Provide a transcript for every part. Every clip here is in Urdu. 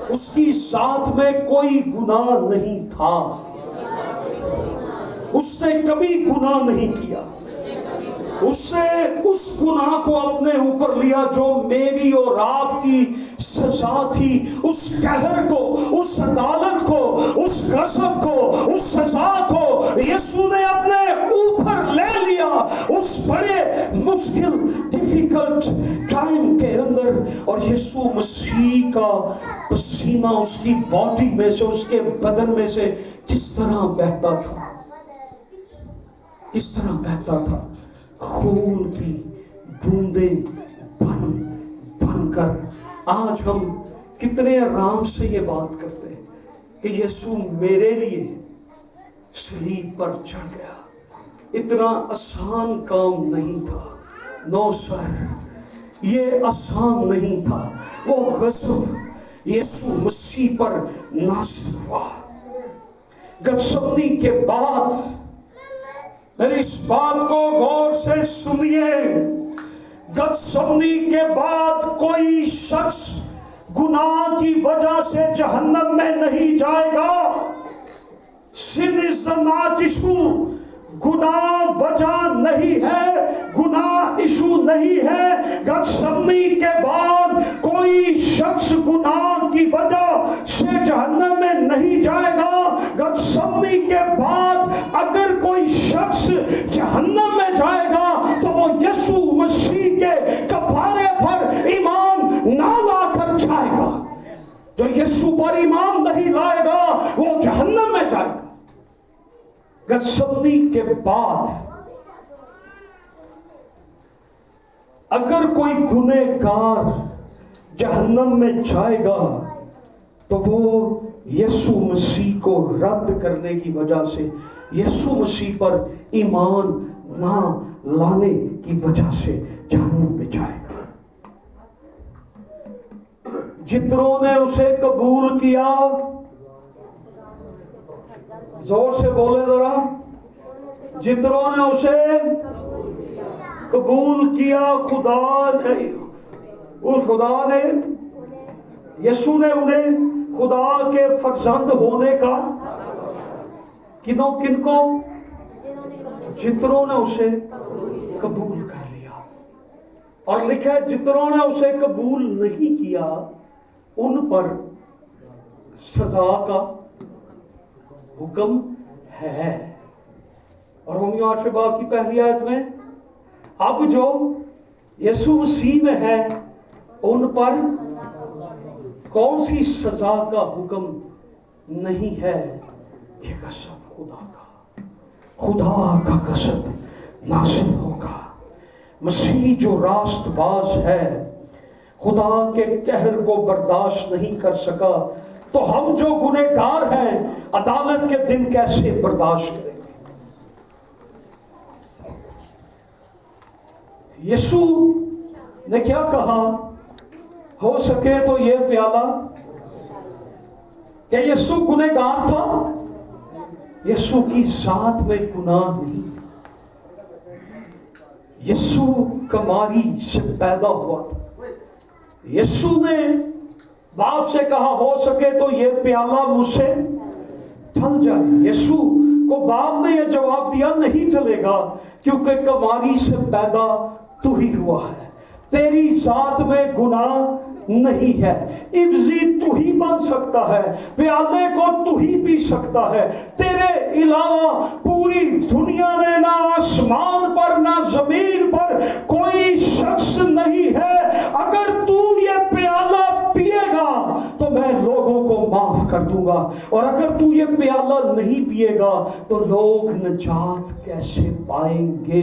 اس کی ذات میں کوئی گناہ نہیں تھا، اس نے کبھی گناہ نہیں کیا، اس نے اس گناہ کو اپنے اوپر لیا جو میری اور آپ کی سزا تھی، اس قہر کو، اس عدالت کو، اس غضب کو، اس سزا کو یسوع نے اپنے اوپر لے لیا اس بڑے مشکل ڈیفیکلٹ ٹائم کے اندر۔ اور یسوع مسیح کا پسینہ اس کی باڈی میں سے، اس کے بدن میں سے جس طرح بہتا تھا، اس طرح بہتا تھا، خون کی بوندیں بن بن کر آج ہم کتنے آرام سے یہ بات کرتے ہیں کہ یسوع میرے لیے صلیب پر چڑھ گیا۔ اتنا آسان کام نہیں تھا، نو سر، یہ آسان نہیں تھا۔ وہ غضب یسوع مسیح پر نازل ہوا۔ گتسمنی کے بعد میری اس بات کو غور سے سنیے، گتسمنی کے بعد کوئی شخص گناہ کی وجہ سے جہنم میں نہیں جائے گا۔ sin is not issue، گناہ وجہ نہیں ہے، گناہ ایشو نہیں ہے۔ گتسمنی کے بعد کوئی شخص گناہ کی وجہ سے جہنم میں نہیں جائے گا۔ گتسمنی کے بعد اگر کوئی شخص جہنم میں جائے گا تو وہ یسوع مسیح کے کفارے پر ایمان نہ لا کر جائے گا۔ جو یسوع پر ایمان نہیں لائے گا وہ جہنم میں جائے گا۔ گتسمنی کے بعد اگر کوئی گنہگار جہنم میں جائے گا تو وہ یسوع مسیح کو رد کرنے کی وجہ سے، یسوع مسیح پر ایمان نہ لانے کی وجہ سے جہنم میں جائے گا۔ جتنوں نے اسے قبول کیا، زور سے بولے ذرا، جتنوں نے اسے قبول کیا، خدا نے یسوع نے انہیں خدا کے فرزند ہونے کا، کن کو؟ جتنوں نے اسے قبول کر لیا۔ اور لکھا ہے جتنوں نے اسے قبول نہیں کیا ان پر سزا کا حکم ہے۔ اور رومیو 8 باب کی پہلی آیت میں، اب جو یسوع مسیح میں ہے ان پر کون سی سزا کا حکم نہیں ہے؟ یہ قسم خدا کا قسم نازل ہوگا۔ مسیح جو راست باز ہے، خدا کے قہر کو برداشت نہیں کر سکا، تو ہم جو گنہگار ہیں عدالت کے دن کیسے برداشت کریں گے؟ یسوع نے کیا کہا؟ ہو سکے تو یہ پیالہ، کہ یسوع گنہگار تھا؟ یسوع کی ذات میں گناہ نہیں۔ یسوع کماری سے پیدا ہوا تھا۔ یسوع نے باپ سے کہا ہو سکے تو یہ پیالہ مجھ سے ٹل جائے۔ یسوع کو باپ نے یہ جواب دیا نہیں ٹلے گا، کیونکہ کماری سے پیدا تو ہی ہوا ہے، تیری ذات میں گناہ نہیں ہے، عوضی تو ہی بن سکتا ہے، پیالے کو تو ہی پی سکتا ہے، تیرے علاوہ پوری دنیا میں نہ آسمان پر نہ زمین پر کوئی شخص نہیں ہے۔ اگر تو یہ پیالہ پیے گا تو میں لوگوں کو معاف کر دوں گا، اور اگر تو یہ پیالہ نہیں پیے گا تو لوگ نجات کیسے پائیں گے؟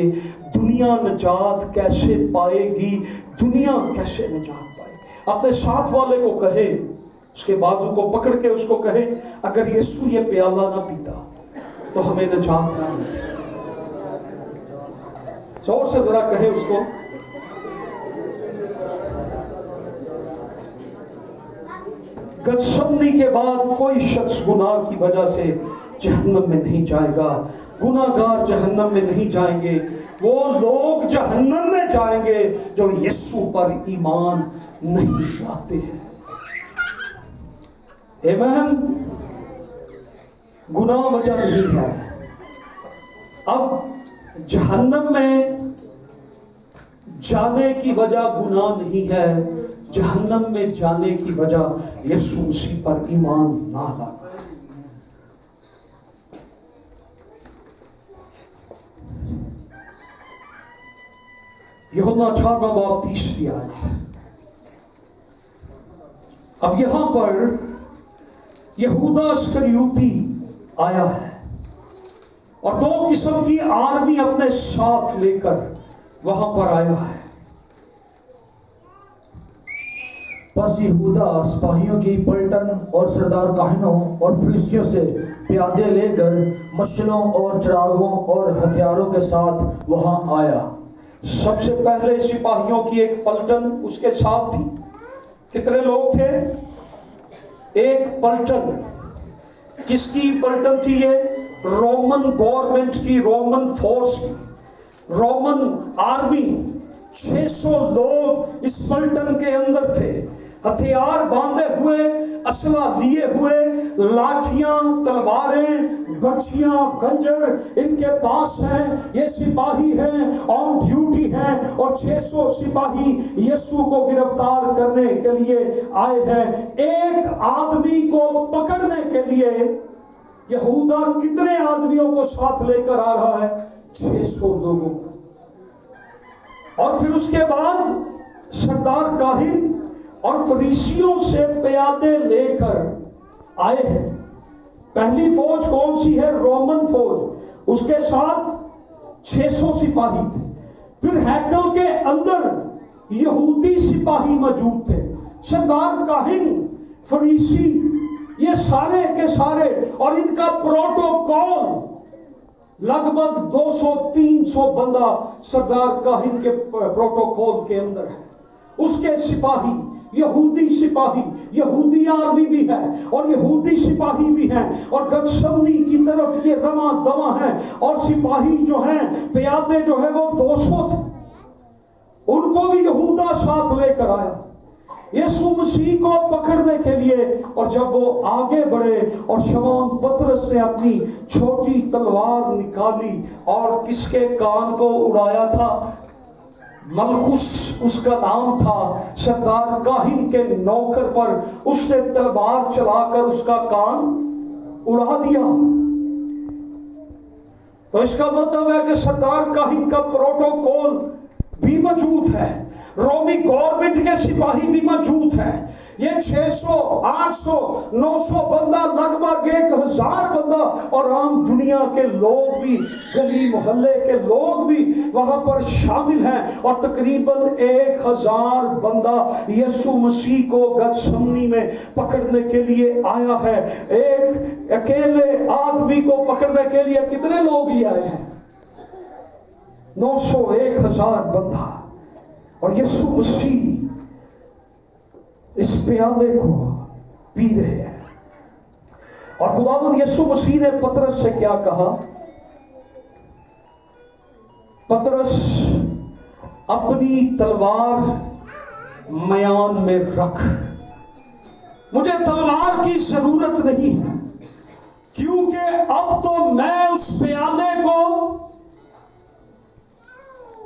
دنیا نجات کیسے پائے گی؟ دنیا کیسے نجات پائے گی؟ اپنے ساتھ والے کو کہے، اس کے بازو کو پکڑ کے اس کو کہے، اگر یسوع یہ پیالہ نہ پیتا تو ہمیں نجات نہ ملتی۔ زور سے ذرا کہے اس کو، گتسمنی کے بعد کوئی شخص گناہ کی وجہ سے جہنم میں نہیں جائے گا۔ گناہ گار جہنم میں نہیں جائیں گے، وہ لوگ جہنم میں جائیں گے جو یسوع پر ایمان نہیں لاتے ہیں۔ آمین. گناہ وجہ نہیں ہے. اب جہنم میں جانے کی وجہ گناہ نہیں ہے. جہنم میں جانے کی وجہ یسوع مسیح پر ایمان نہ لانا. یوحنا 18واں باب 30 آیت. اب یہاں پر یہودا اسکریوتی آیا ہے اور 2 قسم کی آرمی اپنے ساتھ لے کر وہاں پر آیا ہے. پس یہودا سپاہیوں کی پلٹن اور سردار کاہنوں اور فریسیوں سے پیادے لے کر مشلوں اور چراغوں اور ہتھیاروں کے ساتھ وہاں آیا. سب سے پہلے سپاہیوں کی ایک پلٹن اس کے ساتھ تھی. کتنے لوگ تھے؟ ایک پلٹن. کس کی پلٹن تھی یہ؟ رومن گورنمنٹ کی، رومن فورس کی، رومن آرمی. 600 لوگ اس پلٹن کے اندر تھے، ہتھیار باندھے ہوئے، اسلحہ لیے ہوئے، لاٹھیاں، تلواریں، برچیاں، خنجر ان کے پاس ہیں. یہ سپاہی ہیں، آن ڈیوٹی ہیں، اور 600 سپاہی یسوع کو گرفتار کرنے کے لیے آئے ہیں. ایک آدمی کو پکڑنے کے لیے یہودا کتنے آدمیوں کو ساتھ لے کر آ رہا ہے؟ 600 لوگوں کو. اور پھر اس کے بعد سردار کاہن اور فریسیوں سے پیادے لے کر آئے ہیں. پہلی فوج کون سی ہے؟ رومن فوج. اس کے ساتھ 600 سپاہی تھے. پھر ہیکل کے اندر یہودی سپاہی موجود تھے، سردار کاہن، فریسی، یہ سارے کے سارے. اور ان کا پروٹوکول لگ بھگ 200-300 بندہ سردار کاہن کے پروٹوکول کے اندر ہے. اس کے سپاہی یہودی سپاہی، یہودی آرمی بھی ہے اور یہودی سپاہی بھی ہیں، اور گتسمنی کی طرف یہ رواں دواں ہیں. اور سپاہی جو ہیں، پیادے جو ہیں، وہ 200 تھے. ان کو بھی یہودا ساتھ لے کر آیا یسوع مسیح کو پکڑنے کے لیے. اور جب وہ آگے بڑھے اور شمعون پترس نے اپنی چھوٹی تلوار نکالی اور کس کے کان کو اڑایا تھا؟ ملخوس اس کا نام تھا. سردار کاہن کے نوکر پر اس نے تلوار چلا کر اس کا کان اڑا دیا. تو اس کا مطلب ہے کہ سردار کاہن کا پروٹوکول بھی موجود ہے، رومی گورنمنٹ کے سپاہی بھی موجود ہیں. یہ 600 800 900 بندہ، لگ بھگ 1000 بندہ، اور عام دنیا کے لوگ بھی، گلی محلے کے لوگ بھی وہاں پر شامل ہیں. اور تقریباً 1000 بندہ یسوع مسیح کو گتسمنی میں پکڑنے کے لیے آیا ہے. ایک اکیلے آدمی کو پکڑنے کے لیے کتنے لوگ ہی آئے ہیں؟ 900 1000 بندہ. اور یسوع مسیح اس پیالے کو پی رہے ہیں. اور خداوند یسوع مسیح نے پترس سے کیا کہا؟ پترس اپنی تلوار میان میں رکھ. مجھے تلوار کی ضرورت نہیں ہے، کیونکہ اب تو میں اس پیالے کو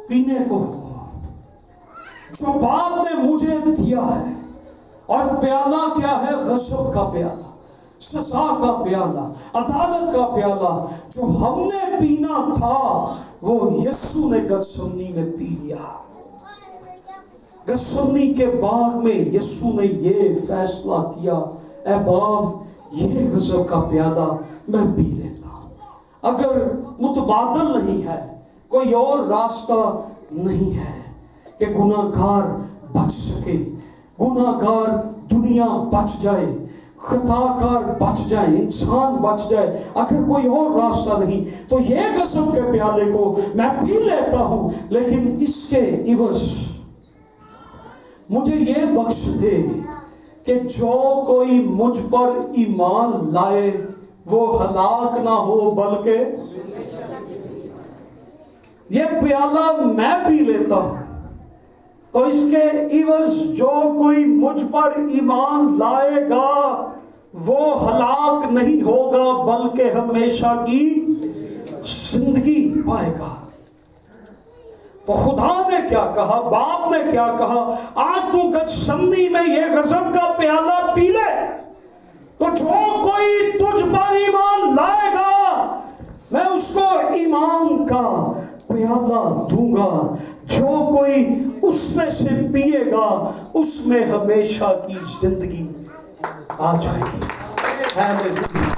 پینے کو ہوں جو باپ نے مجھے دیا ہے. اور پیالہ کیا ہے؟ غضب کا پیالہ، سزا کا پیالہ، عدالت کا پیالہ. جو ہم نے پینا تھا وہ یسوع نے گتسمنی میں پی لیا. گتسمنی کے باغ میں یسوع نے یہ فیصلہ کیا، اے باپ، یہ غضب کا پیالہ میں پی لیتا ہوں. اگر متبادل نہیں ہے، کوئی اور راستہ نہیں ہے کہ گناہ گار بچ سکے، گناہ گار دنیا بچ جائے، خطا کار بچ جائے، انسان بچ جائے، اگر کوئی اور راستہ نہیں تو یہ غضب کے پیالے کو میں پی لیتا ہوں. لیکن اس کے عوض مجھے یہ بخش دے کہ جو کوئی مجھ پر ایمان لائے وہ ہلاک نہ ہو بلکہ یہ پیالہ میں پی لیتا ہوں. تو اس کے عوض جو کوئی مجھ پر ایمان لائے گا وہ ہلاک نہیں ہوگا بلکہ ہمیشہ کی زندگی پائے گا۔ تو خدا نے کیا کہا، باپ نے کیا کہا، آج تو گتسمنی میں یہ غضب کا پیالہ پی لے تو جو کوئی تجھ پر ایمان لائے گا میں اس کو ایمان کا پیالہ دوں گا، جو کوئی اس میں سے پیے گا اس میں ہمیشہ کی زندگی آ جائے گی۔ ہاللیلویا،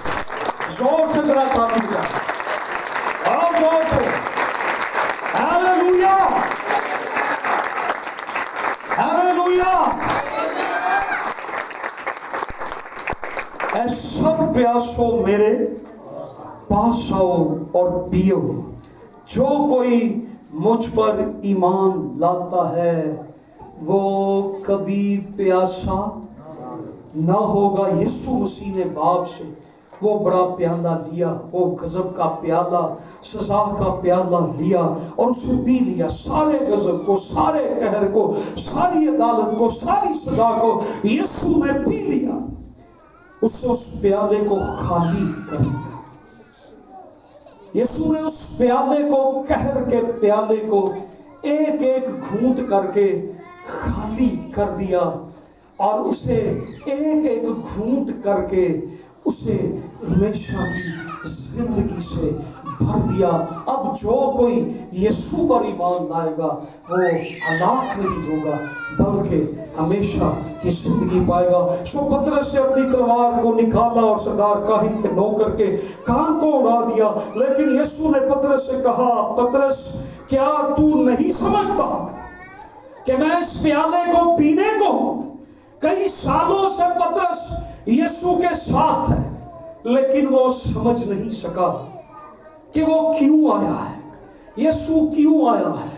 زور سے ذرا تعریف کر اور زور سے ہاللیلویا، ہاللیلویا۔ اے سب پیاسو میرے پاس آؤ اور پیو، جو کوئی مجھ پر ایمان لاتا ہے وہ کبھی پیاسا نہ ہوگا۔ یسوع مسیح نے باپ سے وہ بڑا پیالہ لیا، وہ غضب کا پیالہ، سزا کا پیالہ لیا اور اسے پی لیا، سارے غضب کو، سارے قہر کو، ساری عدالت کو، ساری سزا کو یسوع نے پی لیا۔ اس نے اس پیالے کو خالی کر دیا۔ یسوع نے اس پیالے کو، قہر کے پیالے کو ایک ایک گھونٹ کر کے خالی کر دیا اور اسے ایک ایک گھونٹ کر کے اسے ہمیشہ کی زندگی سے بھر دیا۔ اب جو کوئی یسوع پر ایمان لائے گا وہ ہلاک نہیں ہوگا بلکہ ہمیشہ کی زندگی پائے گا۔ سو پترس سے اپنی تلوار کو نکالا اور سردار کاہن کے نوکر کے کان کو اڑا دیا، لیکن یسوع نے پترس سے کہا، پترس کیا تو نہیں سمجھتا کہ میں اس پیالے کو پینے کو ہوں؟ کئی سالوں سے پترس یسوع کے ساتھ ہے لیکن وہ سمجھ نہیں سکا کہ وہ کیوں آیا ہے، یسوع کیوں آیا ہے،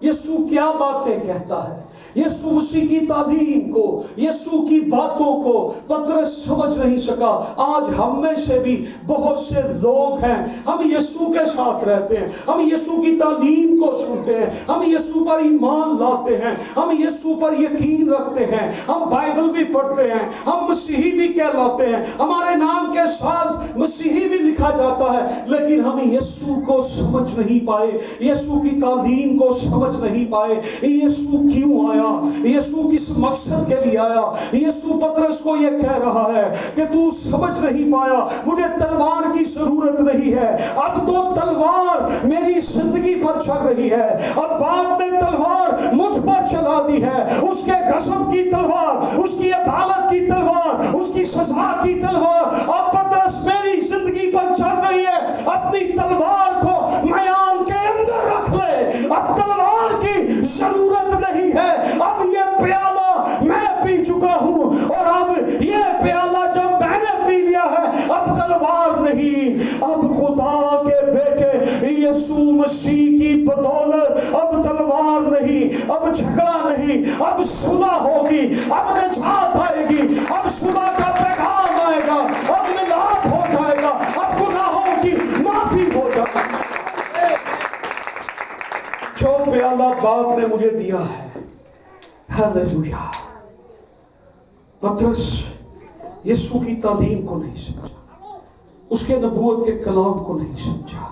یسوع کیا باتیں کہتا ہے۔ یسوع مسیح کی تعلیم کو، یسوع کی باتوں کو پترس سمجھ نہیں سکا۔ آج ہم میں سے بھی بہت سے لوگ ہیں، ہم یسوع کے ساتھ رہتے ہیں، ہم یسوع کی تعلیم کو سنتے ہیں، ہم یسوع پر ایمان لاتے ہیں، ہم یسوع پر یقین رکھتے ہیں، ہم بائبل بھی پڑھتے ہیں، ہم مسیحی بھی کہلاتے ہیں، ہمارے نام کے ساتھ مسیحی بھی لکھا جاتا ہے، لیکن ہم یسوع کو سمجھ نہیں پائے، یسوع کی تعلیم کو سمجھ نہیں پائے۔ یسوع کیوں آیا، یسوع کس مقصد کے لیے آیا؟ یسوع پترس کو یہ کہہ رہا ہے کہ تو سمجھ نہیں پایا، مجھے تلوار کی ضرورت نہیں ہے، اب تو تلوار میری زندگی پر چل رہی ہے اور باپ نے تلوار مجھ پر چلا دی ہے، اس کے غضب کی تلوار، اس کی عدالت کی تلوار، اس کی سزا کی تلوار اب پترس میری زندگی پر چل رہی ہے۔ اپنی تلوار کو میان کے اندر رکھ لے، اب تلوار کی ضرورت نہیں ہے، اب یہ پیالہ میں پی چکا ہوں اور اب یہ پیالہ جب میں نے پی لیا ہے اب تلوار نہیں، اب خدا کے بیٹے یسوع مسیح کی بدولت اب تلوار نہیں، اب جھگڑا نہیں، اب صلح ہوگی، اب نجات آئے گی، اب صلح کا پیغام آئے گا، اب ملاپ ہو جائے گا، اب گناہوں کی معافی ہو جائے گی۔ جو پیالہ باپ نے مجھے دیا ہے، ہاللیلویا، پترس یسوع کی تعلیم کو نہیں سمجھا، اس کے نبوت کے کلام کو نہیں سمجھا۔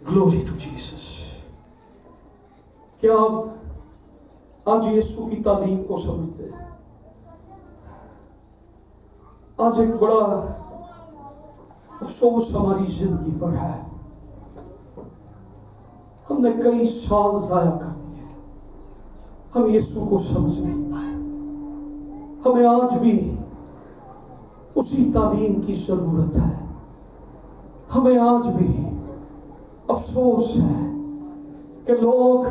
Glory to Jesus. کیا آپ آج یسوع کی تعلیم کو سمجھتے ہیں؟ آج ایک بڑا افسوس ہماری زندگی پر ہے، ہم نے کئی سال ضائع کر دیے، ہم یسوع کو سمجھ نہیں پائے۔ ہمیں آج بھی اسی تعلیم کی ضرورت ہے، ہمیں آج بھی افسوس ہے کہ لوگ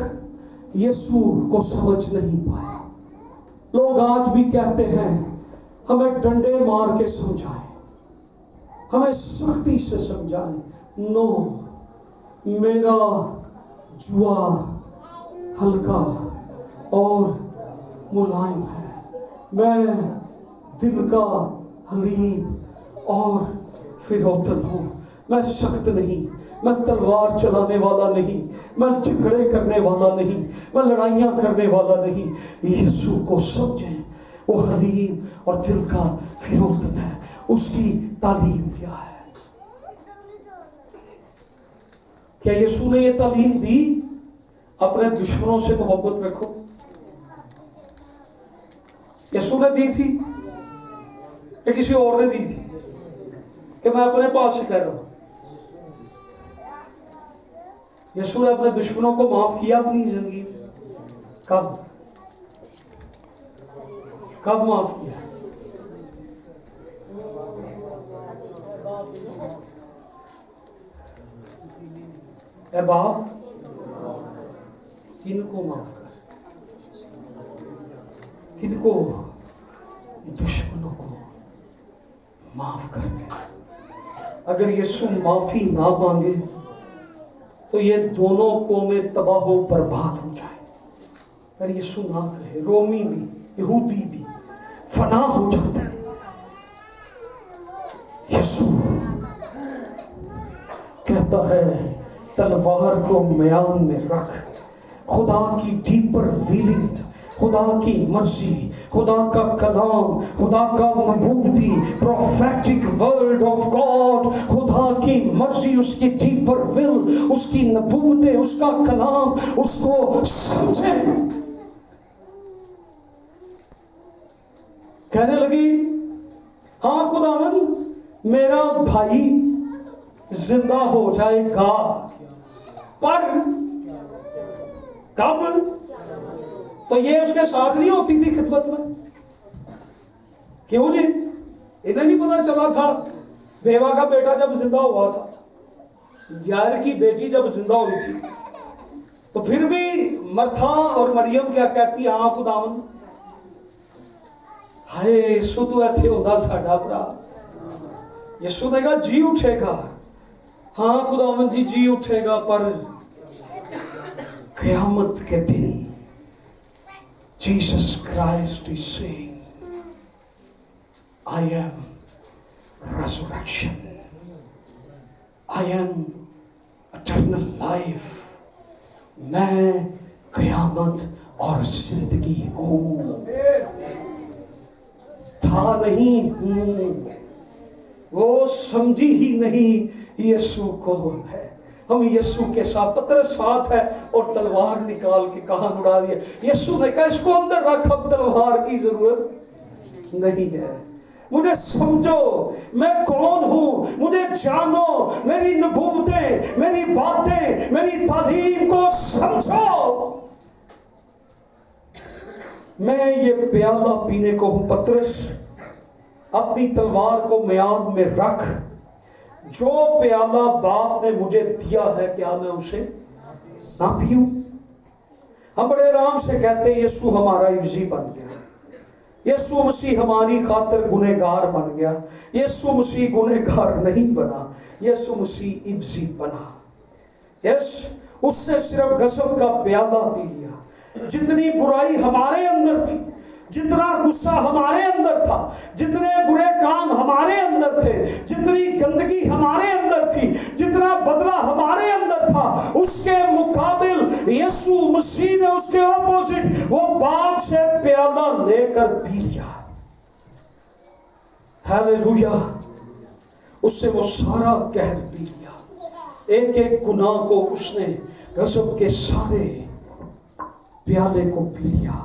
یسوع کو سمجھ نہیں پائے۔ لوگ آج بھی کہتے ہیں ہمیں ڈنڈے مار کے سمجھائیں، ہمیں سختی سے سمجھائیں۔ نو، میرا جوا ہلکا اور ملائم ہے، میں دل کا حلیم اور فروتن ہوں، میں سخت نہیں، میں تلوار چلانے والا نہیں، میں جھگڑے کرنے والا نہیں، میں لڑائیاں کرنے والا نہیں۔ یسوع کو سمجھیں، وہ حلیم اور دل کا فروتن ہے. اس کی تعلیم کیا ہے؟ کیا یسوع نے یہ تعلیم دی اپنے دشمنوں سے محبت رکھو؟ یسوع نے دی تھی یا کسی اور نے دی تھی؟ کہ میں اپنے پاس سے کہہ رہا ہوں. یسوع نے اپنے دشمنوں کو معاف کیا اپنی زندگی میں؟ کب معاف کیا؟ اے باپ کن کو معاف کر، کن کو؟ دشمنوں کو معاف کر دے. اگر یسوع معافی نہ مانگے تو یہ دونوں قومیں تباہ و برباد ہو جائے. اگر یسوع نہ کہے، رومی بھی یہودی بھی فنا ہو جاتے ہیں. یسوع کہتا ہے تلوار کو میان میں رکھ. خدا کی ڈیپر ویلنگ، خدا کی مرضی، خدا کا کلام، خدا کا نبوتی پروفیٹک ورڈ آف گاڈ، خدا کی مرضی، اس کی ڈیپر ول، اس کی نبوتیں، اس کا کلام، اس کو سمجھیں. کہنے لگی ہاں خداوند میرا بھائی زندہ ہو جائے گا، پر کب؟ تو یہ اس کے ساتھ نہیں ہوتی تھی خدمت میں؟ کیوں جی؟ انہیں نہیں پتا چلا تھا بیوہ کا بیٹا جب زندہ ہوا تھا، یار کی بیٹی جب زندہ ہوئی تھی، تو پھر بھی مرتھا اور مریم کیا کہتی؟ ہاں خداوند. ہائے یسوع تو ایتھے ہوتا ساڈا بھرا. یسوع نے کہا جی اٹھے گا. ہاں خداوند جی جی اٹھے گا، پر قیامت کے دن Jesus Christ is saying, I am resurrection. I am eternal life. میں قیامت اور زندگی ہوں. تھا نہیں ہوں. وہ سمجھی ہی نہیں یسوع کون ہے. ہم یسوع کے ساتھ، پترس ساتھ ہے اور تلوار نکال کے کہاں اڑا دیا. یسوع نے کہا اس کو اندر رکھ، اب تلوار کی ضرورت نہیں ہے. مجھے سمجھو میں کون ہوں، مجھے جانو، میری نبوتیں، میری باتیں، میری تعلیم کو سمجھو. میں یہ پیالہ پینے کو ہوں. پترس اپنی تلوار کو میان میں رکھ. جو پیالہ باپ نے مجھے دیا ہے کیا میں اسے نہ پیوں؟ ہم بڑے آرام سے کہتے ہیں یسوع ہمارا عوضی بن گیا، یسوع مسیح ہماری خاطر گنہگار بن گیا. یسوع مسیح گنہگار نہیں بنا، یسوع مسیح عوضی بنا. یس اس نے صرف غضب کا پیالہ پی لیا. جتنی برائی ہمارے اندر تھی، جتنا غصہ ہمارے اندر تھا، جتنے برے کام ہمارے اندر تھے، جتنی گندگی ہمارے اندر تھی، جتنا بدلہ ہمارے اندر تھا، اس کے مقابل یسوع مسیح نے اس کے اپوزٹ وہ باپ سے پیالہ لے کر پی لیا. ہیلیلویا. اس سے وہ سارا قہر پی لیا. ایک ایک گناہ کو اس نے غضب کے سارے پیالے کو پی لیا.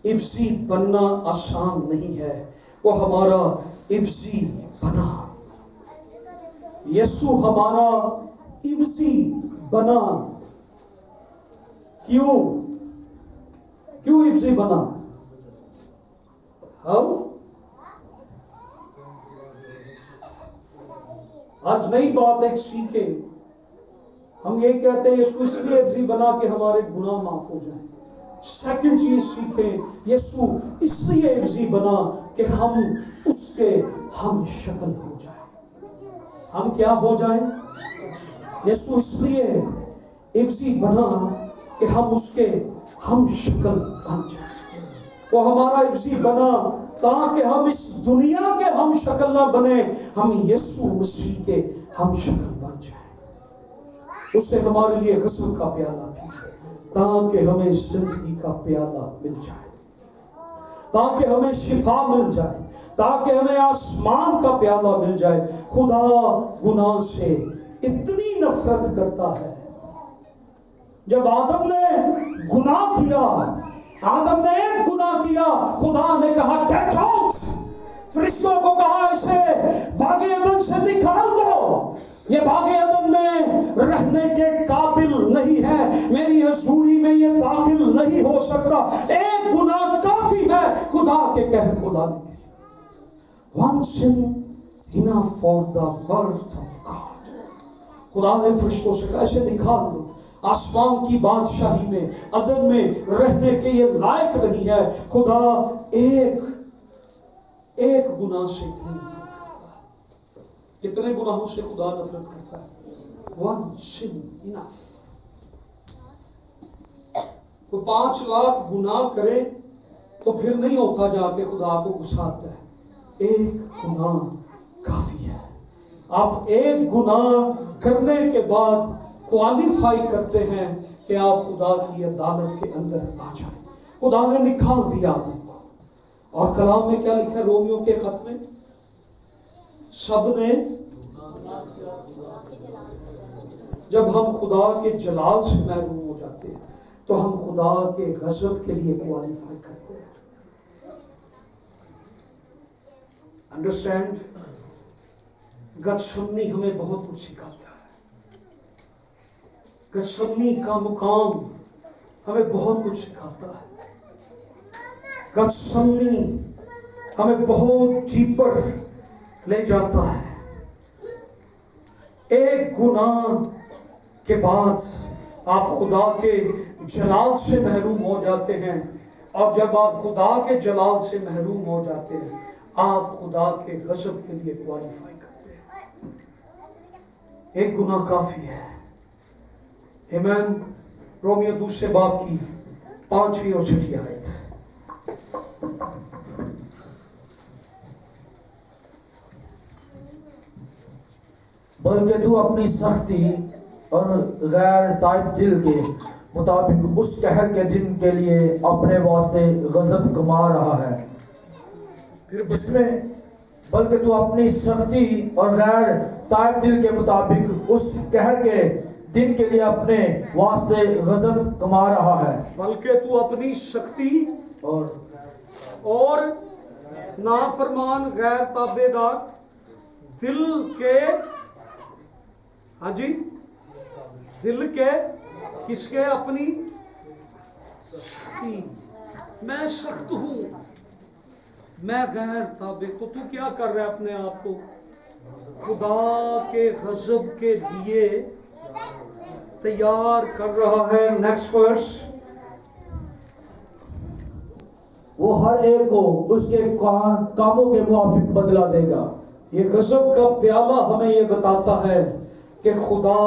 عوضی بننا آسان نہیں ہے، وہ ہمارا عوضی بنا. یسوع ہمارا عوضی بنا. کیوں عوضی بنا؟ ہم آج نئی بات ایک سیکھیں. ہم یہ کہتے ہیں یسوع اس لیے عوضی بنا کہ ہمارے گناہ معاف ہو جائیں. سیکنڈ چیز سیکھیں، یسوع اس لیے عوضی بنا کہ ہم اس کے ہم شکل ہو جائیں. ہم کیا ہو جائیں؟ یسوع اس لیے عوضی بنا کہ ہم اس کے ہم شکل بن جائیں. وہ ہمارا عوضی بنا تاکہ ہم اس دنیا کے ہم شکل نہ بنے، ہم یسوع مسیح کے ہم شکل بن جائیں. اس سے ہمارے لیے غضب کا پیالہ پی تاکہ ہمیں زندگی کا پیالہ مل جائے. تاکہ ہمیں شفا مل جائے، تاکہ ہمیں آسمان کا پیالہ مل جائے۔ خدا گناہ سے اتنی نفرت کرتا ہے۔ جب آدم نے گناہ کیا، آدم نے ایک گناہ کیا، خدا نے کہا گیٹ آؤٹ، فرشتوں کو کہا اسے باغ عدن سے نکال دو، یہ باغ عدن میں رہنے کے قابل نہیں ہے، میری حضوری میں یہ داخل نہیں ہو سکتا۔ ایک گناہ کافی ہے خدا کے قہر کو لانے کے لیے۔ One sin enough for the word of God۔ خدا نے فرشتوں سے کہا اسے نکال دو، آسمان کی بادشاہی میں عدن میں رہنے کے یہ لائق نہیں ہے۔ خدا ایک گناہ سے اتنی نفرت کرتا ہے۔ کتنے گناہوں سے خدا نفرت کرتا ہے؟ One sin enough۔ کوئی 5 لاکھ گناہ کرے تو پھر نہیں ہوتا، جا کے خدا کو غصہ آتا ہے۔ ایک گناہ کافی ہے۔ آپ ایک گناہ کرنے کے بعد کوالیفائی کرتے ہیں کہ آپ خدا کی عدالت کے اندر آ جائیں۔ خدا نے نکال دیا آدم کو، اور کلام میں کیا لکھا ہے رومیو کے خط میں؟ سب نے، جب ہم خدا کے جلال سے محروم ہو جاتے ہیں تو ہم خدا کے غضب کے لیے کوالیفائی کرتے ہیں۔ انڈرسٹینڈ؟ گتسمنی ہمیں بہت کچھ سکھاتا ہے۔ گتسمنی کا مقام ہمیں بہت کچھ سکھاتا ہے۔ گتسمنی ہمیں بہت ڈیپر لے جاتا ہے۔ ایک گناہ کے بعد آپ خدا کے جلال سے محروم ہو جاتے ہیں، اور جب آپ خدا کے جلال سے محروم ہو جاتے ہیں آپ خدا کے غضب کے لیے کوالیفائی کرتے ہیں۔ ایک گناہ کافی ہے۔ آمین۔ رومیو 2 باب کی 5ویں اور 6 آیت۔ بلکہ تو اپنی سختی اور غیر تائب دل کے مطابق اس قہر کے دن کے لیے اپنے واسطے غضب کما رہا ہے، جس میں بلکہ تو اپنی سختی اور غیر تائب دل کے مطابق اس قہر کے دن کے لیے اپنے واسطے غضب کما رہا ہے۔ بلکہ تو اپنی سختی اور نافرمان غیر تابع دار دل کے، ہاں جی، دل کے کس کے؟ اپنی سختی، میں سخت ہوں، میں غیر تابع، تو کیا کر رہا ہے؟ اپنے آپ کو خدا کے غضب کے لیے تیار کر رہا ہے۔ نیکسٹ ورس۔ وہ ہر ایک کو اس کے کاموں کے موافق بدلہ دے گا۔ یہ غضب کا پیالہ ہمیں یہ بتاتا ہے کہ خدا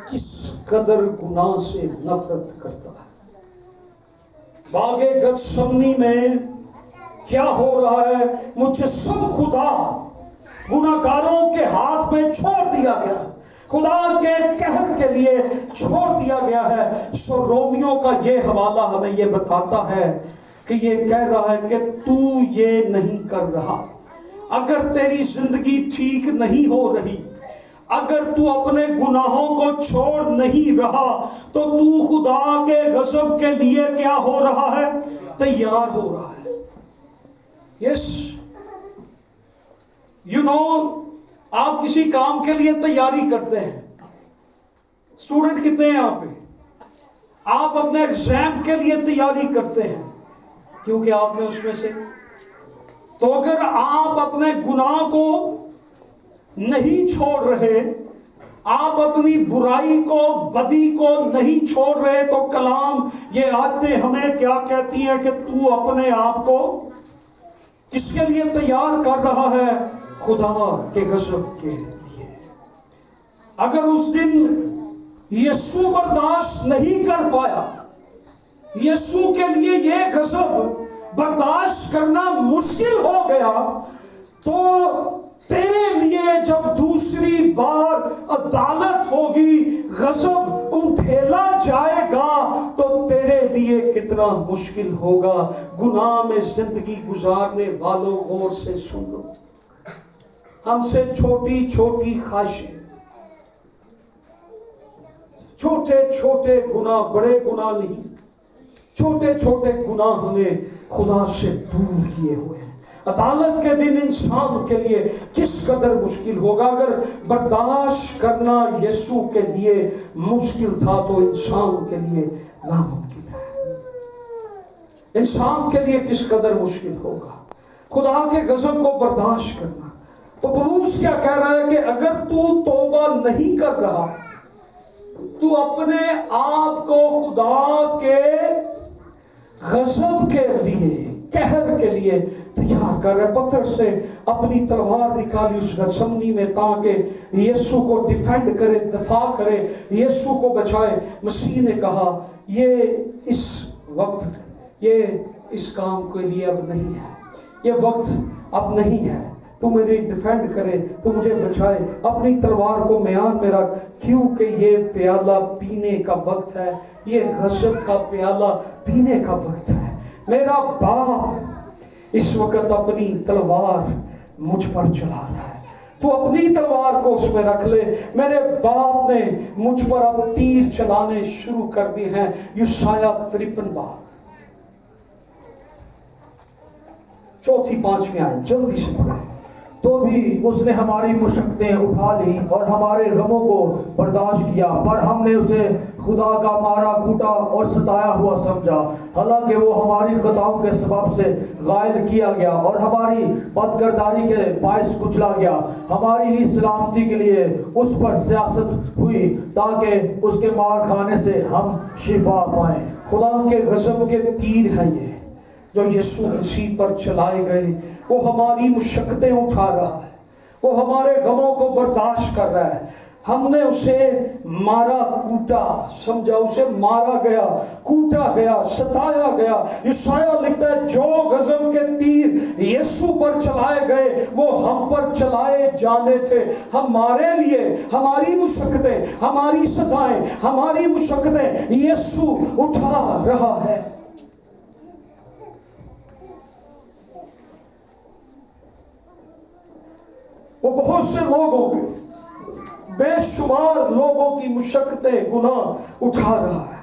کس قدر گناہ سے نفرت کرتا ہے۔ باغ گتسمنی میں کیا ہو رہا ہے؟ مجسم خدا گناہگاروں کے ہاتھ میں چھوڑ دیا گیا، خدا کے قہر کے لیے چھوڑ دیا گیا ہے۔ سو رومیو کا یہ حوالہ ہمیں یہ بتاتا ہے کہ یہ کہہ رہا ہے کہ تو یہ نہیں کر رہا۔ اگر تیری زندگی ٹھیک نہیں ہو رہی، اگر تو اپنے گناہوں کو چھوڑ نہیں رہا، تو خدا کے غضب کے لیے کیا ہو رہا ہے؟ تیار ہو رہا ہے۔ یس، یو نو، آپ کسی کام کے لیے تیاری کرتے ہیں۔ اسٹوڈنٹ کتنے ہیں یہاں پہ؟ آپ اپنے ایگزام کے لیے تیاری کرتے ہیں کیونکہ آپ نے اس میں سے، تو اگر آپ اپنے گناہ کو نہیں چھوڑ رہے، آپ اپنی برائی کو، بدی کو نہیں چھوڑ رہے، تو کلام یہ آیتیں ہمیں کیا کہتی ہیں کہ تو اپنے آپ کو کس کے لیے تیار کر رہا ہے؟ خدا کے غضب کے لیے۔ اگر اس دن یسوع برداشت نہیں کر پایا، یسوع کے لیے یہ غضب برداشت کرنا مشکل ہو گیا، تو تیرے لیے جب دوسری بار عدالت ہوگی، غضب انٹھیلا جائے گا تو تیرے لیے کتنا مشکل ہوگا۔ گناہ میں زندگی گزارنے والوں غور سے سن لو، ہم سے چھوٹی چھوٹی خواہشیں، چھوٹے چھوٹے گناہ، بڑے گناہ نہیں، چھوٹے چھوٹے گناہ ہمیں خدا سے دور کیے ہوئے ہیں۔ عدالت کے دن انسان کے لیے کس قدر مشکل ہوگا۔ اگر برداشت کرنا یسوع کے لیے مشکل تھا تو انسان کے لیے ناممکن ہے۔ انسان کے لیے کس قدر مشکل ہوگا خدا کے غضب کو برداشت کرنا۔ تو پولس کیا کہہ رہا ہے کہ اگر تو توبہ نہیں کر رہا، تو اپنے آپ کو خدا کے غضب کے لیے، قہر کے لیے تیار کر رہے۔ پتھر سے اپنی تلوار نکالی اس گتسمنی میں تاکہ یسوع کو ڈیفینڈ کرے، دفاع کرے، یسوع کو بچائے۔ مسیح نے کہا یہ اس وقت، یہ اس کام کے لیے اب نہیں ہے، یہ وقت اب نہیں ہے، تو مجھے ڈیفینڈ کرے، تو مجھے بچائے، اپنی تلوار کو میان میں رکھ، کیونکہ یہ پیالہ پینے کا وقت ہے، یہ غضب کا پیالہ پینے کا وقت ہے۔ میرا باپ اس وقت اپنی تلوار مجھ پر چلا رہا ہے، تو اپنی تلوار کو اس میں رکھ لے۔ میرے باپ نے مجھ پر اب تیر چلانے شروع کر دی ہیں۔ یشعیاء 53 بار، 4 5 آئے، جلدی سے پڑھیں۔ تو بھی اس نے ہماری مشقتیں اٹھا لی اور ہمارے غموں کو برداشت کیا، پر ہم نے اسے خدا کا مارا کوٹا اور ستایا ہوا سمجھا، حالانکہ وہ ہماری خطاؤں کے سبب سے غائل کیا گیا اور ہماری بدکرداری کے باعث کچلا گیا۔ ہماری ہی سلامتی کے لیے اس پر سیاست ہوئی تاکہ اس کے مار خانے سے ہم شفا پائیں۔ خدا کے غضب کے تیر ہیں یہ جو یسوع مسیح پر چلائے گئے۔ وہ ہماری مشقتیں اٹھا رہا ہے، وہ ہمارے غموں کو برداشت کر رہا ہے۔ ہم نے اسے مارا کوٹا سمجھا، اسے مارا گیا، کوٹا گیا، ستایا گیا۔ یشعیاء لکھتا ہے جو غضب کے تیر یسوع پر چلائے گئے وہ ہم پر چلائے جانے تھے۔ ہمارے لیے ہماری مشقتیں، ہماری سزائیں، ہماری مشقتیں یسوع اٹھا رہا ہے۔ وہ بہت سے لوگوں کے، بے شمار لوگوں کی مشقتیں، گناہ اٹھا رہا ہے۔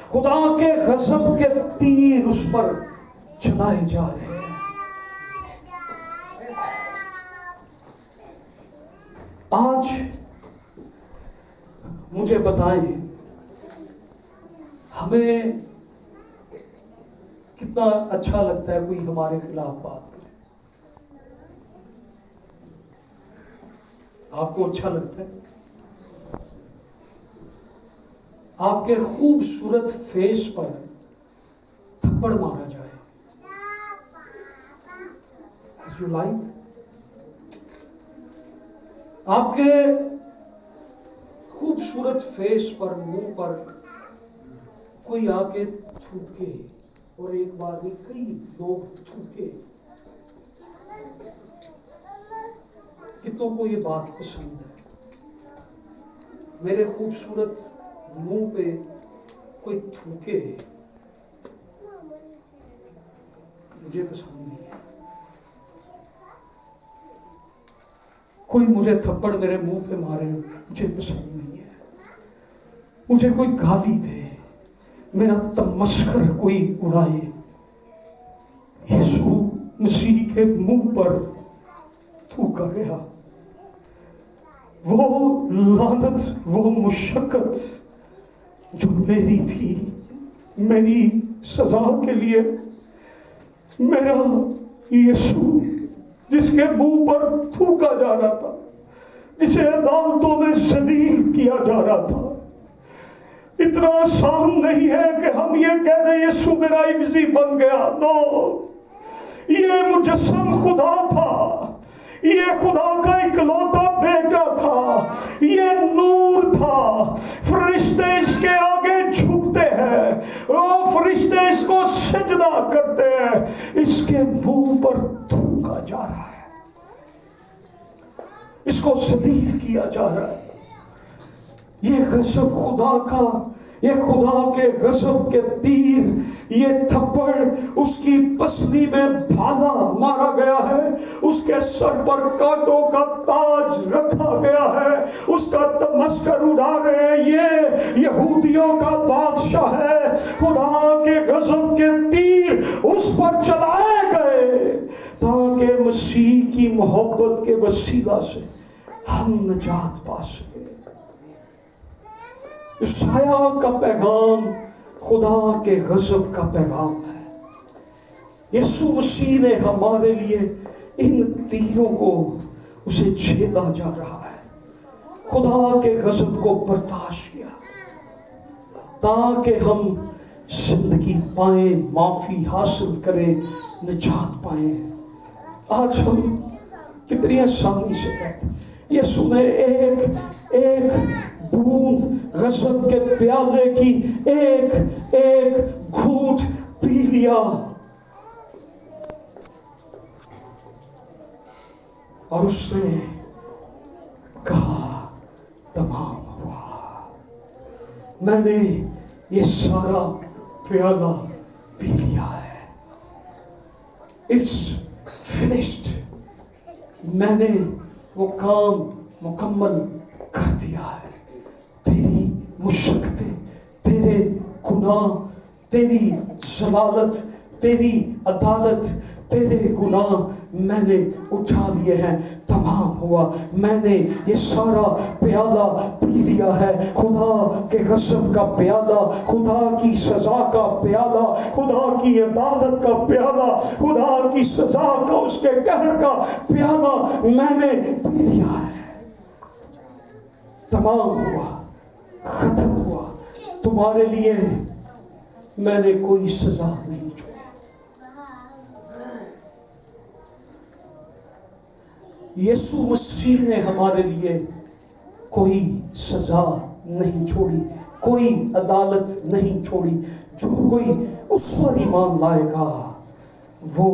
خدا کے غضب کے تیر اس پر چلائے جا رہے ہیں۔ آج مجھے بتائیں ہمیں کتنا اچھا لگتا ہے کوئی ہمارے خلاف بات کرے؟ آپ کو اچھا لگتا ہے آپ کے خوبصورت فیس پر تھپڑ مارا جائے؟ You like؟ آپ کے خوبصورت فیس پر، منہ پر کوئی آ کے تھوکے، اور ایک بار میں کئی لوگ تھوکے، کتنوں کو یہ بات پسند ہے؟ میرے خوبصورت منہ پہ کوئی تھوکے، مجھے پسند نہیں ہے۔ کوئی مجھے تھپڑ میرے منہ پہ مارے، مجھے پسند نہیں ہے۔ مجھے کوئی گالی دے، میرا تمسخر کوئی اڑائے، یسوع مسیح کے منہ پر تھوکا گیا۔ وہ لعنت، وہ مشقت جو میری تھی، میری سزا کے لیے، میرا یسوع جس کے منہ پر تھوکا جا رہا تھا، جسے عدالتوں میں ذلیل کیا جا رہا تھا۔ اتنا آسان نہیں ہے کہ ہم یہ کہہ دیں یسوع میرا عوضی بن گیا۔ نو، یہ مجسم خدا تھا، یہ خدا کا اکلوتا بیٹا تھا، یہ نور تھا۔ فرشتے اس کے آگے جھکتے ہیں، وہ فرشتے اس کو سجدہ کرتے ہیں، اس کے منہ پر تھوکا جا رہا ہے۔ اس کو شدید کیا جا رہا ہے. یہ غضب خدا کا، یہ خدا کے غضب کے تیر، یہ تھپڑ اس کی پسلی میں بھالا مارا گیا ہے، اس کے سر پر کانٹوں کا تاج رکھا گیا ہے، اس کا تمسکر اڑا رہے ہیں. یہ یہودیوں کا بادشاہ ہے. خدا کے غضب کے تیر اس پر چلائے گئے تاکہ مسیح کی محبت کے وسیلہ سے ہم نجات پا سکیں. عیسائیٰ کا پیغام خدا کے غضب کا پیغام ہے. یسوع مسیح نے ہمارے لیے ان تیروں کو اسے چھیدا جا رہا ہے. خدا کے غضب کو برداشت کیا تاکہ ہم زندگی پائیں، معافی حاصل کریں، نجات پائیں. آج ہم کتنی آسانی سے کہتے ہیں یسوع نے ایک بوند غضب کے پیالے کی ایک گھونٹ پی لیا اور اس نے کہا تمام ہوا. میں نے یہ سارا پیالہ پی لیا ہے. It's finished. میں نے وہ کام مکمل کر دیا ہے. تیری مشقتیں، تیرے گناہ، تیری ضلالت، تیری عدالت، تیرے گناہ میں نے اٹھا لیے ہیں. تمام ہوا. میں نے یہ سارا پیالہ پی لیا ہے. خدا کے غضب کا پیالہ، خدا کی سزا کا پیالہ، خدا کی عدالت کا پیالہ، خدا کی سزا کا، اس کے قہر کا پیالہ میں نے پی لیا ہے. تمام ہوا، ختم ہوا. تمہارے لیے میں نے کوئی سزا نہیں چھوڑی. یسوع مسیح نے ہمارے لیے کوئی سزا نہیں چھوڑی، کوئی عدالت نہیں چھوڑی. جو کوئی اس پر ایمان لائے گا وہ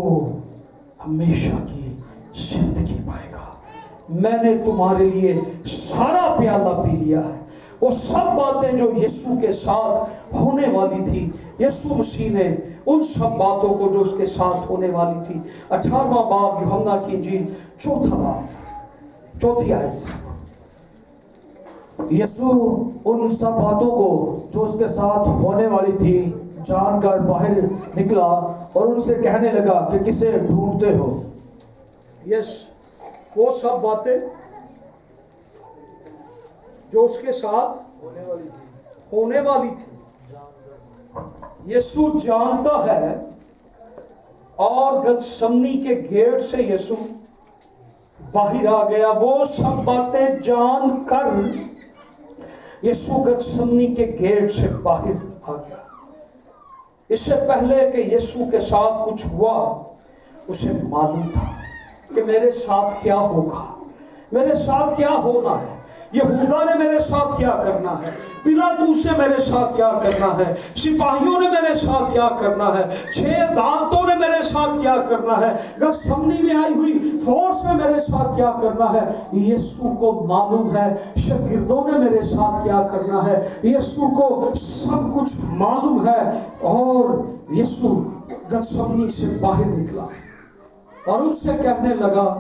ہمیشہ کی زندگی پائے گا. میں نے تمہارے لیے سارا پیالہ پی لیا ہے. وہ سب باتیں جو یسوع کے ساتھ ہونے والی تھی، یسوع مسیح نے ان سب باتوں کو جو اس کے ساتھ ہونے والی تھی. 18واں باب یوحنا کی انجیل 4 باب 4 آیت. یسوع ان سب باتوں کو جو اس کے ساتھ ہونے والی تھی جان کر باہر نکلا اور ان سے کہنے لگا کہ کسے ڈھونڈتے ہو. وہ سب باتیں جو اس کے ساتھ ہونے والی تھی یسوع جانتا ہے. اور گتسمنی کے گیٹ سے یسوع باہر آ گیا. وہ سب باتیں جان کر یسوع گتسمنی کے گیٹ سے باہر آ گیا. اس سے پہلے کہ یسوع کے ساتھ کچھ ہوا اسے معلوم تھا کہ میرے ساتھ کیا ہوگا، میرے ساتھ کیا ہونا ہے. یہودا نے میرے ساتھ کیا کرنا ہے، پلاطس نے میرے ساتھ کیا کرنا ہے، سپاہیوں نے میرے ساتھ کیا کرنا ہے، 6 دانتوں نے میرے ساتھ کیا کرنا ہے، گتسمنی میں آئی ہوئی فورس نے میرے ساتھ کیا کرنا ہے. یسوع کو معلوم ہے شاگردوں نے میرے ساتھ کیا کرنا ہے. یسوع کو سب کچھ معلوم ہے. اور یسوع گتسمنی سے باہر نکلا اور ان سے کہنے لگا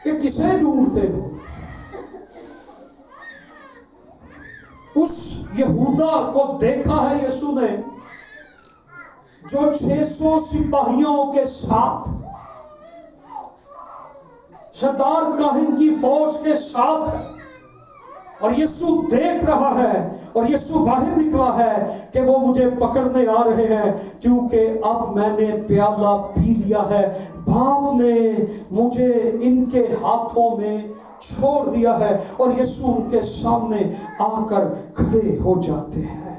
کہ کسے ڈھونڈتے ہو. اس یہودا کو دیکھا ہے یسوع نے جو 600 سپاہیوں کے ساتھ، سردار کاہن کی فوج کے ساتھ ہے. اور یسوع دیکھ رہا ہے اور یسوع باہر نکلا ہے کہ وہ مجھے پکڑنے آ رہے ہیں کیونکہ اب میں نے پیالہ پی لیا ہے. باپ نے مجھے ان کے ہاتھوں میں چھوڑ دیا ہے. اور یسوع ان کے سامنے آ کر کھڑے ہو جاتے ہیں.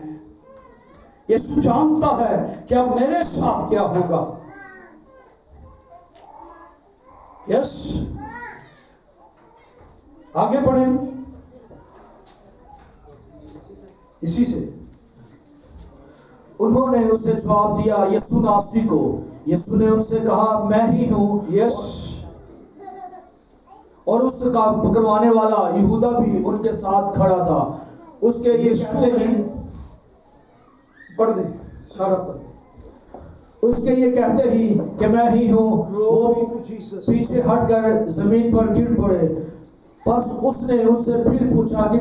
یسوع جانتا ہے کہ اب میرے ساتھ کیا ہوگا. آگے بڑھیں. اسی سے انہوں نے اسے جواب دیا یسوع ناصری کو. یسوع نے ان سے کہا میں ہی ہوں. اور اس کا پکڑوانے والا یہودا بھی ان کے ساتھ کھڑا تھا. اس کے یہ کہتے ہی پڑھ دیں سارا پڑھ دیں. اس کے یہ کہتے ہی کہ میں ہی ہوں، وہ پیچھے ہٹ کر زمین پر گر پڑے. پس اس نے ان سے پھر پوچھا کہ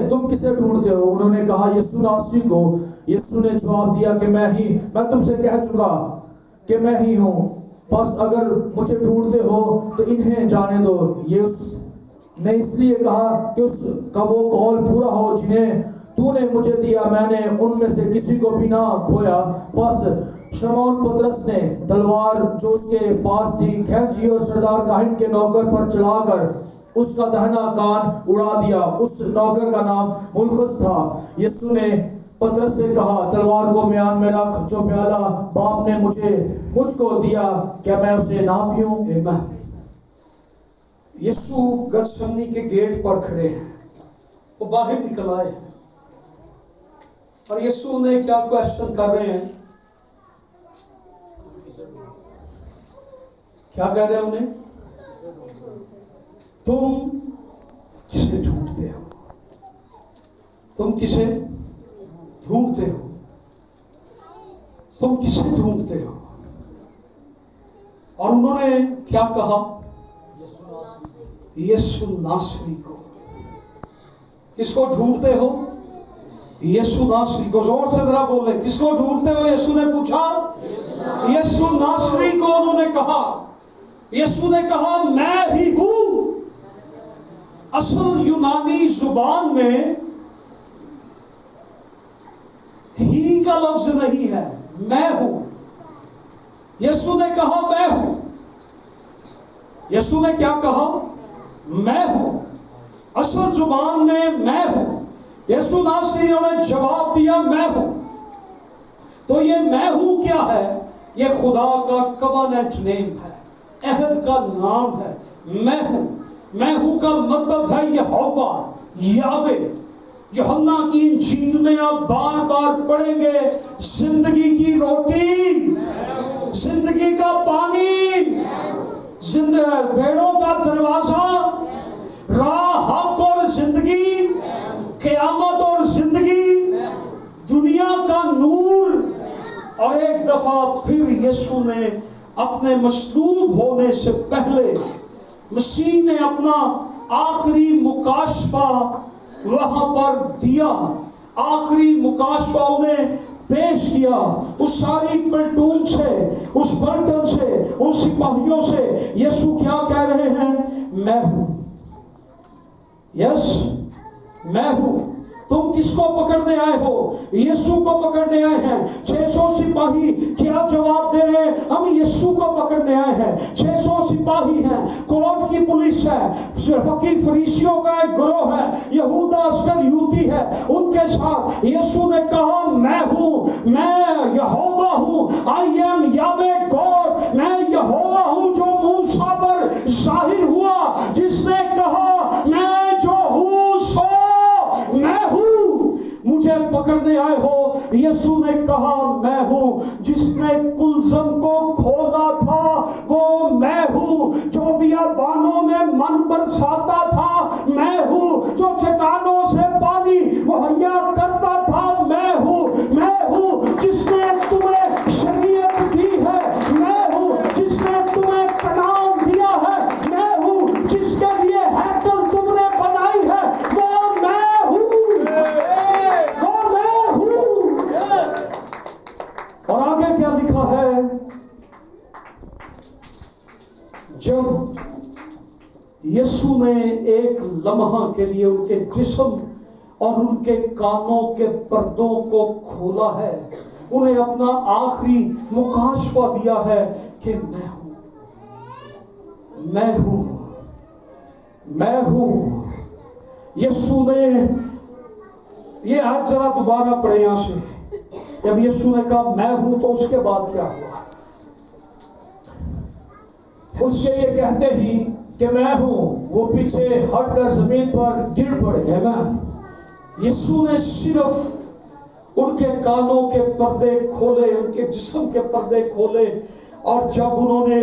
تم کسے ڈھونڈتے ہو؟ انہوں نے کہا یسوع ناصری کو. یسوع نے جواب دیا کہ میں تم سے کہہ چکا کہ میں ہی ہوں. پس اگر مجھے ڈھونڈتے ہو تو انہیں جانے دو. یہ اس نے اس لیے کہا کہ اس کا وہ قول پورا ہو جنہیں تو نے مجھے دیا، میں نے ان میں سے کسی کو بھی نہ کھویا. پس شمعون پطرس نے تلوار جو اس کے پاس تھی کھینچی اور سردار کاہن کے نوکر پر چلا کر اس کا دہنا کان اڑا دیا. اس نوکر کا نام ملخص تھا. یسوع نے پطرس سے کہا تلوار کو میان میں رکھ. جو پیالہ باپ نے مجھ کو دیا کیا میں اسے نہ پیوں؟ یسوع گتسمنی کے گیٹ پر کھڑے ہیں. وہ باہر نکل آئے اور یسوع نے کیا کوشچن کر رہے ہیں؟ کیا کہہ رہے ہیں انہیں؟ تم کسے ڈھونڈتے ہو؟ تم کسے ڈھونڈتے ہو؟ تم کسے ڈھونڈتے ہو؟ اور انہوں نے کیا کہا؟ یسوع ناصری کو. کس کو ڈھونڈتے ہو؟ یسوع ناصری کو. زور سے ذرا بولے، کس کو ڈھونڈتے ہو؟ یسوع نے پوچھا. یسوع ناصری کو انہوں نے کہا. یسوع نے کہا میں ہی ہوں. اصل یونانی زبان میں ہی کا لفظ نہیں ہے، میں ہوں. یسوع نے کہا میں ہوں. یسوع نے کیا کہا؟ میں ہوں. اصل زبان میں ہوں. یسوع ناصری نے جواب دیا میں ہوں. تو یہ میں ہوں کیا ہے؟ یہ خدا کا کووننٹ نیم ہے، عہد کا نام ہے. میں ہوں. میں ہوں کا مطلب ہے یہوہ، یاوے. یوحنا کی انجیل میں آپ بار بار پڑھیں گے زندگی کی روٹی، زندگی کا پانی، بھیڑوں کا دروازہ، راہ، حق اور زندگی، قیامت اور زندگی، دنیا کا نور. اور ایک دفعہ پھر یسوع نے اپنے مصلوب ہونے سے پہلے مسیح نے اپنا آخری مکاشفہ وہاں پر دیا. آخری مکاشفہ انہیں پیش کیا. اس ساری پلٹون سے، اس پلٹن سے، ان سپاہیوں سے یسوع کیا کہہ رہے ہیں؟ میں ہوں. یس میں ہوں. تم کس کو پکڑنے آئے ہو؟ یسوع کو پکڑنے آئے ہیں. 600 سپاہی کیا جواب دے رہے ہیں؟ ہم یسوع کو پکڑنے آئے ہیں. 600 سپاہی ہیں، کورٹ کی پولیس ہے، فقیر فریسیوں کا ایک گروہ ہے، یہودا اسکریوتی ہے، ان کے ساتھ. یسوع نے کہا میں ہوں، میں یہوہ ہوں. I am Yahweh God. میں یہوہ ہوں جو موسیٰ پر ظاہر ہوا، جس نے کہا میں جو ہوں سو میں ہوں. مجھے پکڑنے آئے ہو. یسوع نے کہا میں ہوں. جس نے کلزم کو کھولا تھا وہ میں ہوں. جو بیابانوں میں من برساتا تھا میں ہوں. جو چٹانوں سے پانی مہیا کرتا تھا میں ہوں. میں ہوں جس نے تمہیں شریعت دی ہے. میں ہوں جس نے تمہیں کلام دیا ہے. میں ہوں جس کے لیے ہیکل تم نے بنائی ہے. وہ میں ہوں. وہ میں ہوں. اور آگے کیا لکھا ہے؟ جب یسوع نے ایک لمحہ کے لیے ان کے جسم اور ان کے کانوں کے پردوں کو کھولا ہے، انہیں اپنا آخری مکاشفہ دیا ہے کہ میں ہوں. میں ہوں. میں ہوں. یسوع نے یہ آج ذرا دوبارہ پڑھے یہاں سے. جب یسوع نے کہا میں ہوں تو اس کے بعد کیا ہوا؟ اس کے یہ کہتے ہی کہ میں ہوں وہ پیچھے ہٹ کر زمین پر گر پڑے. آمین. یسوع نے صرف ان کے کانوں کے پردے کھولے، ان کے جسم کے پردے کھولے، اور جب انہوں نے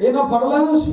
ਇਹ ਨਾ ਫੜ ਲੈਣਾ ਸੀ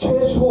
600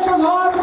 1000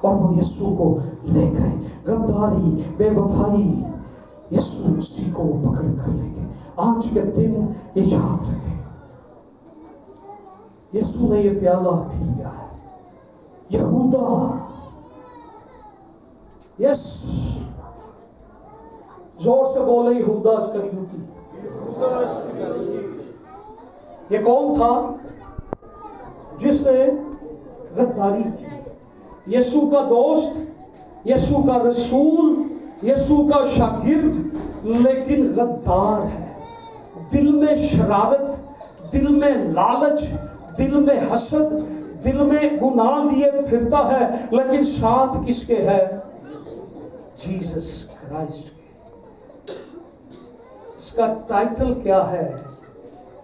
اور وہ یسوع کو لے گئے. غداری، بے وفائی، یسوع مسیح کو وہ پکڑ کر لے گئے. آج کے دن یہ یاد رکھیں، یسوع نے یہ پیالہ پی لیا ہے. یہودا، یس، زور سے بولے یہودا اسکریوتی. یہ کون تھا جس نے غداری کی؟ یسوع کا دوست، یسوع کا رسول، یسوع کا شاگرد، لیکن غدار ہے. دل میں شرارت، دل میں لالچ، دل میں حسد، دل میں گناہ لیے پھرتا ہے، لیکن ساتھ کس کے ہے؟ جیسس کرائسٹ کے. اس کا ٹائٹل کیا ہے؟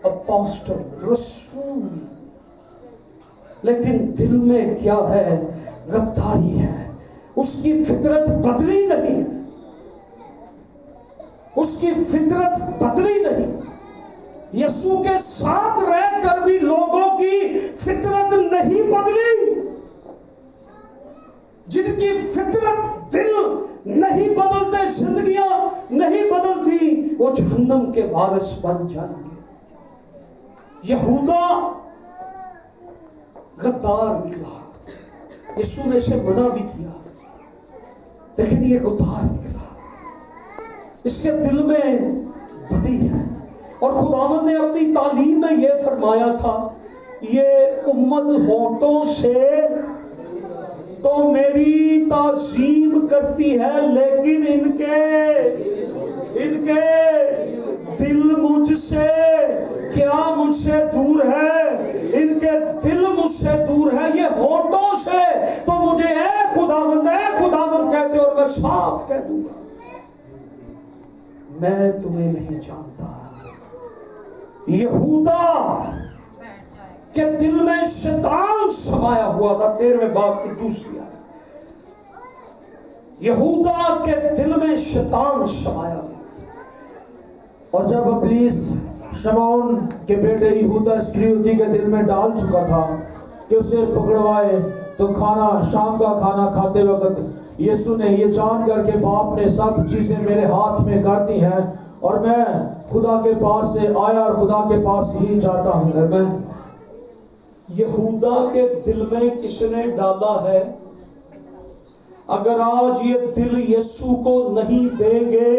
اپوسٹل، رسول. لیکن دل میں کیا ہے؟ غداری ہے. اس کی فطرت بدلی نہیں، اس کی فطرت بدلی نہیں. یسوع کے ساتھ رہ کر بھی لوگوں کی فطرت نہیں بدلی. جن کی فطرت، دل نہیں بدلتے، زندگیاں نہیں بدلتی، وہ جہنم کے وارث بن جائیں گے. یہودا غدار نکلا. یسوع نے اسے منع بھی کیا، لیکن یہ غدار نکلا. اس کے دل میں بدی ہے. اور خداوند نے اپنی تعلیم میں یہ فرمایا تھا، یہ امت ہونٹوں سے تو میری تعظیم کرتی ہے، لیکن ان کے دل مجھ سے کیا؟ مجھ سے دور ہے. ان کے دل مجھ سے دور ہے. یہ ہونٹوں سے تو مجھے اے خداوند کہتے، اور میں صاف کہہ دوں گا، میں تمہیں نہیں جانتا. یہودا کے دل میں شیطان سمایا ہوا تھا. 13ویں باب کی دوسری آیت. یہودا کے دل میں شیطان سمایا ہوا. اور جب ابلیس شمعون کے بیٹے یہودا اسکریوتی کے دل میں ڈال چکا تھا کہ اسے پکڑوائے، تو شام کا کھانا کھاتے وقت یسوع نے یہ جان کر کہ باپ نے سب چیزیں میرے ہاتھ میں کر دی ہیں، اور میں خدا کے پاس سے آیا اور خدا کے پاس ہی جاتا ہوں. میں یہودا کے دل میں کس نے ڈالا ہے؟ اگر آج یہ دل یسوع کو نہیں دیں گے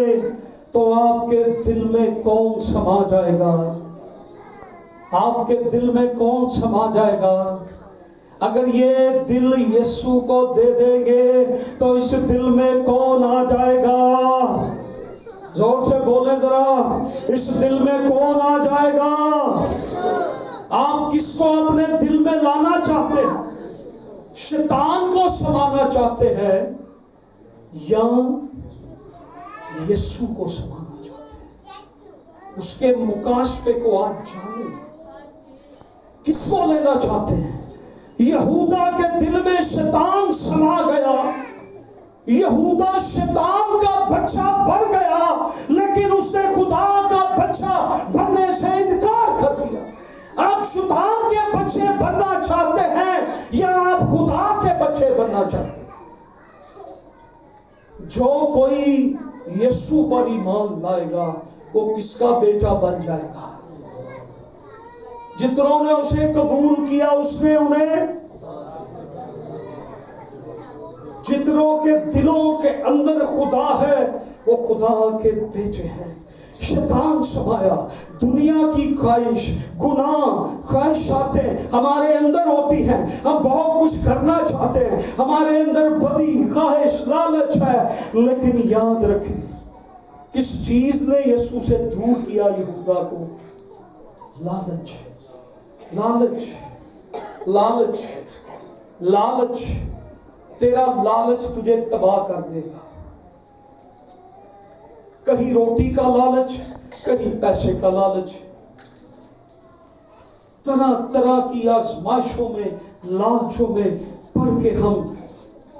تو آپ کے دل میں کون سما جائے گا؟ آپ کے دل میں کون سما جائے گا؟ اگر یہ دل یسوع کو دے دیں گے تو اس دل میں کون آ جائے گا؟ زور سے بولیں ذرا، اس دل میں کون آ جائے گا؟ آپ کس کو اپنے دل میں لانا چاہتے ہیں؟ شیطان کو سمانا چاہتے ہیں یا یسوع کو سمانا چاہتے ہیں؟ اس کے مکاشفے کو آج جانیں. کس کو لینا چاہتے ہیں؟ یہودا کے دل میں شیطان سما گیا. یہودا شیطان کا بچہ بن گیا، لیکن اس نے خدا کا بچہ بننے سے انکار کر دیا. آپ شیطان کے بچے بننا چاہتے ہیں یا آپ خدا کے بچے بننا چاہتے ہیں؟ جو کوئی یسوع پر ایمان لائے گا وہ کس کا بیٹا بن جائے گا؟ جتنوں نے اسے قبول کیا اس نے انہیں، جتنوں کے دلوں کے اندر خدا ہے وہ خدا کے بیٹے ہیں. شیطان سمایا. دنیا کی خواہش، گناہ، خواہشاتیں ہمارے اندر ہوتی ہیں. ہم بہت کچھ کرنا چاہتے ہیں، ہمارے اندر بدی، خواہش، لالچ ہے. لیکن یاد رکھیں، کس چیز نے یسوع سے دور کیا یہودا کو؟ لالچ. لالچ، لالچ، لالچ. تیرا لالچ تجھے تباہ کر دے گا. کہیں روٹی کا لالچ، کہیں پیسے کا لالچ. طرح طرح کی آزمائشوں میں، لالچوں میں پڑ کے ہم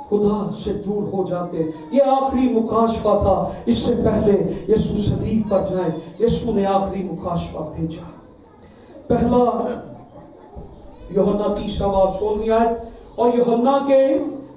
خدا سے دور ہو جاتے ہیں. یہ آخری مکاشفہ تھا. اس سے پہلے یسوع صلیب پر جائیں، یسوع نے آخری مکاشفہ بھیجا. پہلا یوحنا 3 باب 16 آیت. اور یوحنا کے